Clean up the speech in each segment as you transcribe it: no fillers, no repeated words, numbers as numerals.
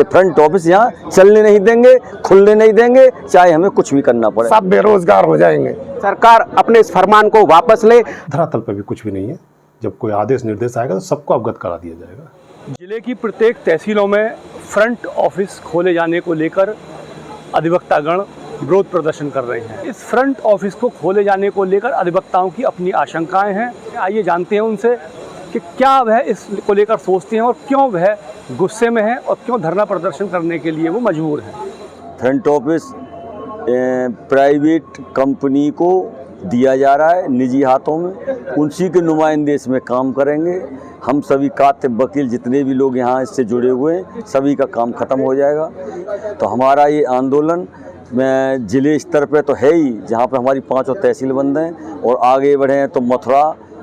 कि front office यहाँ चलने नहीं देंगे, खुलने नहीं देंगे, चाहे हमें कुछ भी करना पड़े। सब बेरोजगार हो जाएंगे। सरकार अपने इस फरमान को वापस ले। धरातल पर भी कुछ भी नहीं है। जब कोई आदेश निर्देश आएगा तो सबको अवगत करा दिया जाएगा। जिले की प्रत्येक तहसीलों में फ्रंट ऑफिस खोले जाने को लेकर अधिवक्तागण विरोध प्रदर्शन कर रहे हैं। इस फ्रंट ऑफिस को खोले जाने को लेकर अधिवक्ताओं की अपनी आशंकाएं हैं। आइए जानते हैं उनसे कि क्या वह इसको लेकर सोचते हैं और क्यों वह गुस्से में हैं और क्यों धरना प्रदर्शन करने के लिए वो मजबूर हैं। फ्रंट ऑफिस प्राइवेट कंपनी को दिया जा रहा है, निजी हाथों में, उसी के नुमाइंदे इसमें काम करेंगे। हम सभी कातिब वकील जितने भी लोग यहाँ इससे जुड़े हुए हैं, सभी का काम खत्म हो जाएगा। तो हमारा ये आंदोलन जिले स्तर पे तो है ही, जहाँ पे हमारी 5 तहसील बंद हैं, और आगे बढ़े हैं तो मथुरा,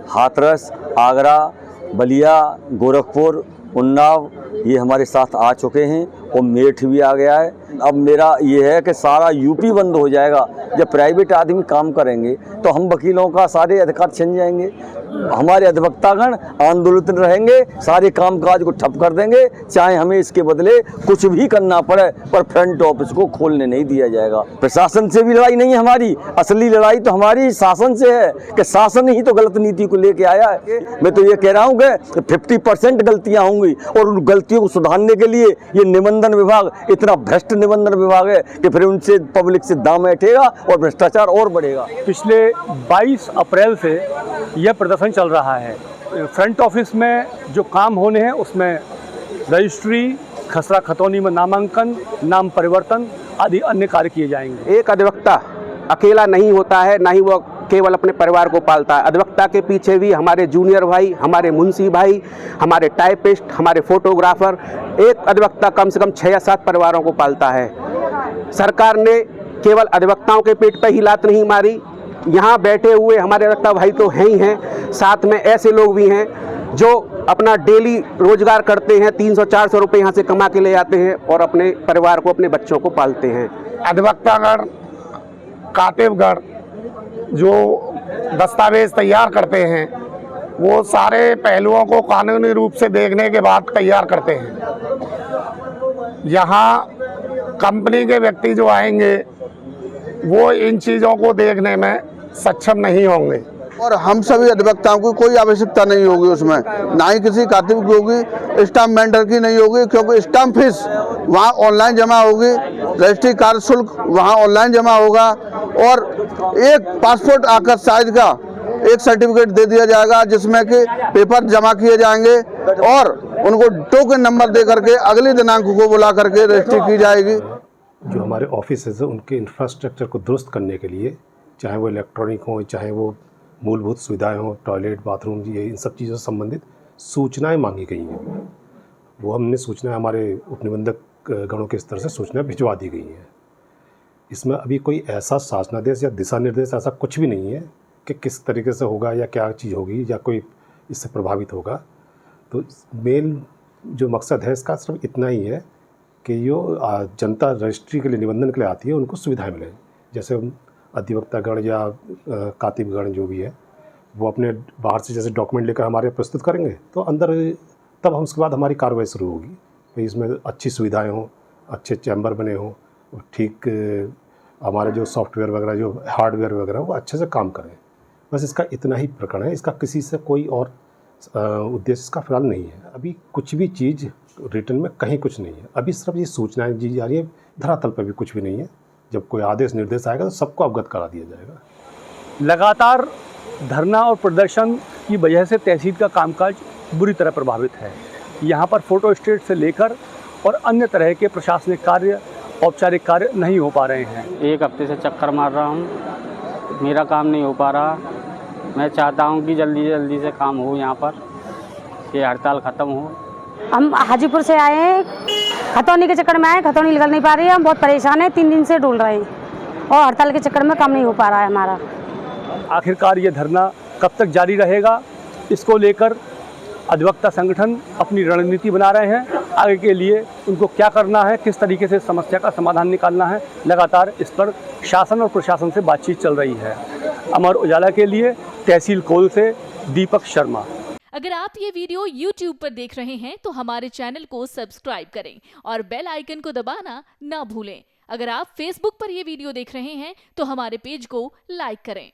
हाथरस, आगरा, बलिया, गोरखपुर, उन्नाव ये हमारे साथ आ चुके हैं और मेरठ भी आ गया है। अब मेरा ये है कि सारा यूपी बंद हो जाएगा। जब प्राइवेट आदमी काम करेंगे तो हम वकीलों का सारे अधिकार छिन जाएंगे। हमारे अधिवक्तागण आंदोलित रहेंगे, सारे कामकाज को ठप कर देंगे, चाहे हमें इसके बदले कुछ भी करना पड़े, पर फ्रंट ऑफिस को खोलने नहीं दिया जाएगा। प्रशासन से भी लड़ाई नहीं है हमारी, असली लड़ाई तो हमारी शासन से है कि शासन ही तो गलत नीति को लेके आया है। मैं तो ये कह रहा हूँ कि 50% गलतियाँ होंगी और उन गलतियों को सुधारने के लिए ये निबंधन विभाग इतना भ्रष्ट निबंधन विभाग है कि फिर उनसे पब्लिक से दाम बैठेगा और भ्रष्टाचार और बढ़ेगा। पिछले 22 अप्रैल से यह प्रदर्शन चल रहा है। फ्रंट ऑफिस में जो काम होने हैं उसमें रजिस्ट्री, खसरा खतौनी में नामांकन, नाम परिवर्तन आदि अन्य कार्य किए जाएंगे। एक अधिवक्ता अकेला नहीं होता है, ना ही वो केवल अपने परिवार को पालता है। अधिवक्ता के पीछे भी हमारे जूनियर भाई, हमारे मुंशी भाई, हमारे टाइपिस्ट, हमारे फोटोग्राफर, एक अधिवक्ता कम से कम 6 या 7 परिवारों को पालता है। सरकार ने केवल अधिवक्ताओं के पेट पर ही लात नहीं मारी। यहाँ बैठे हुए हमारे अधिवक्ता भाई तो हैं ही हैं, साथ में ऐसे लोग भी हैं जो अपना डेली रोजगार करते हैं, 300-400 रुपये यहाँ से कमा के ले आते हैं और अपने परिवार को, अपने बच्चों को पालते हैं। अधिवक्तागण, कातिबगण जो दस्तावेज तैयार करते हैं वो सारे पहलुओं को कानूनी रूप से देखने के बाद तैयार करते हैं। यहाँ कंपनी के व्यक्ति जो आएंगे वो इन चीज़ों को देखने में सक्षम नहीं होंगे और हम सभी अधिवक्ताओं की कोई आवश्यकता नहीं होगी उसमें, ना ही किसी कातिब की होगी, स्टाम्प मेंटर की नहीं होगी, क्योंकि स्टाम्प फीस वहाँ ऑनलाइन जमा होगी, रजिस्ट्री कार्य शुल्क वहाँ ऑनलाइन जमा होगा और एक पासपोर्ट आकार साइज का एक सर्टिफिकेट दे दिया जाएगा जिसमें कि पेपर जमा किए जाएंगे और उनको टोकन नंबर दे करके अगले दिनांक को बुला करके रजिस्ट्री की जाएगी। जो हमारे ऑफिस है उनके इंफ्रास्ट्रक्चर को दुरुस्त करने के लिए, चाहे वो इलेक्ट्रॉनिक हो, चाहे वो मूलभूत सुविधाएं हो, टॉयलेट, बाथरूम, ये इन सब चीज़ों से संबंधित सूचनाएं मांगी गई हैं। वो हमने सूचनाएं हमारे उपनिबंधक गणों के स्तर से सूचनाएं भिजवा दी गई हैं। इसमें अभी कोई ऐसा शासनादेश या दिशा निर्देश ऐसा कुछ भी नहीं है कि किस तरीके से होगा या क्या चीज़ होगी या कोई इससे प्रभावित होगा। तो मेन जो मकसद है इसका सिर्फ इतना ही है कि जो जनता रजिस्ट्री के लिए, निबंधन के लिए आती है, उनको सुविधाएं मिलें। जैसे अधिवक्तागण या कातिबगण जो भी है वो अपने बाहर से जैसे डॉक्यूमेंट लेकर हमारे प्रस्तुत करेंगे तो अंदर, तब हम उसके बाद हमारी कार्रवाई शुरू होगी। तो इसमें अच्छी सुविधाएं हों, अच्छे चैम्बर बने हों, ठीक हमारे जो सॉफ्टवेयर वगैरह, जो हार्डवेयर वगैरह वो अच्छे से काम करें। बस इसका इतना ही प्रकरण है, इसका किसी से कोई और उद्देश्य इसका फिलहाल नहीं है। अभी कुछ भी चीज़ रिटर्न में कहीं कुछ नहीं है। अभी सिर्फ ये सूचनाएं दी जा रही है, धरातल पर भी कुछ भी नहीं है। जब कोई आदेश निर्देश आएगा तो सबको अवगत करा दिया जाएगा। लगातार धरना और प्रदर्शन की वजह से तहसील का कामकाज बुरी तरह प्रभावित है। यहाँ पर फोटो स्टेट से लेकर और अन्य तरह के प्रशासनिक कार्य, औपचारिक कार्य नहीं हो पा रहे हैं। 1 हफ्ते से चक्कर मार रहा हूँ, मेरा काम नहीं हो पा रहा। मैं चाहता हूँ कि जल्दी से काम हो, यहाँ पर ये हड़ताल ख़त्म हो। हम हाजीपुर से आए हैं, खतौनी के चक्कर में आए, खतौनी निकल नहीं पा रही है, हम बहुत परेशान हैं, 3 दिन से डूल रहे हैं और हड़ताल के चक्कर में काम नहीं हो पा रहा है हमारा। आखिरकार ये धरना कब तक जारी रहेगा, इसको लेकर अधिवक्ता संगठन अपनी रणनीति बना रहे हैं। आगे के लिए उनको क्या करना है, किस तरीके से समस्या का समाधान निकालना है, लगातार इस पर शासन और प्रशासन से बातचीत चल रही है। अमर उजाला के लिए तहसील कोल से दीपक शर्मा। अगर आप ये वीडियो YouTube पर देख रहे हैं तो हमारे चैनल को सब्सक्राइब करें और बेल आइकन को दबाना ना भूलें। अगर आप Facebook पर ये वीडियो देख रहे हैं तो हमारे पेज को लाइक करें।